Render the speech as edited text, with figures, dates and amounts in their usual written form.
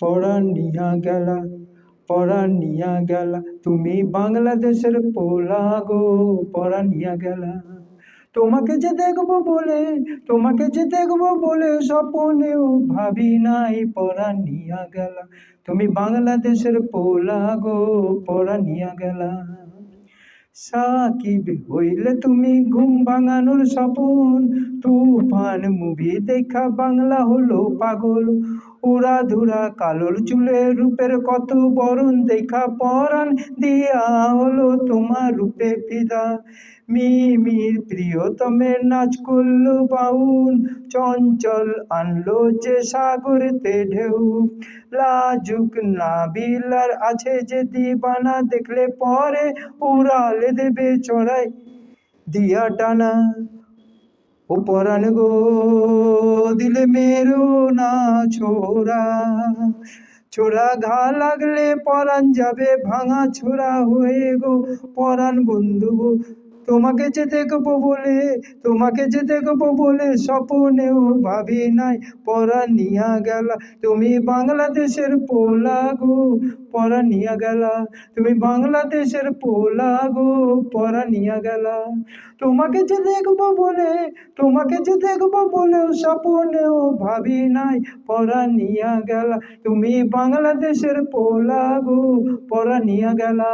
পরাণ নিয়া গেলা, পরাণ নিয়া গেলা, তুমি বাংলাদেশের পোলা গো, পরাণ নিয়া গেলা। তোমাকে যে দেখবো বলে, তোমাকে যে দেখবো বলে স্বপ্নেও ভাবি নাই, পরাণ নিয়া গেলা, তুমি বাংলাদেশের পোলা গো, পরাণ নিয়া গেলা। সাকিব হইলে তুমি ঘুম ভাঙানোর স্বপন, তুফান মুভি দেখা বাংলা হলো পাগল। উড়াধুরা কালোর চুলে রূপের কত বরণ দেখা পরাণ দিয়া হলো তোমার রূপে ফিদা। মিমির প্রিয়তমের নাচ করলো বাউল, চঞ্চল আনলো যে সাগরেতে ঢেউ। লাজুক নাবিলার আছে যে দিবানা, দেখলে পরে উড়ালে দেবে চড়াই দিয়া টানা। ও পরাণ গো দিলে মেরো না ছোড়া, ছোড়া ঘা লাগলে পরাণ যাবে ভাঙা ছোড়া হয়ে গো, পরাণ বন্ধু গো। তোমাকে যে দেখবো বলে, তোমাকে যে দেখবো বলে স্বপ্নেও ভাবি নাই, পরাণ নিয়া গেলা, তুমি বাংলাদেশের পোলা গো, পরাণ নিয়া গেলা, তুমি বাংলাদেশের পোলা গো, পরাণ নিয়া গেলা। তোমাকে যে দেখবো বলে, তোমাকে যে দেখবো বলেও স্বপ্নেও ভাবি নাই, পরাণ নিয়া গেলা, তুমি বাংলাদেশের পোলা গো, পরাণ নিয়া গেলা।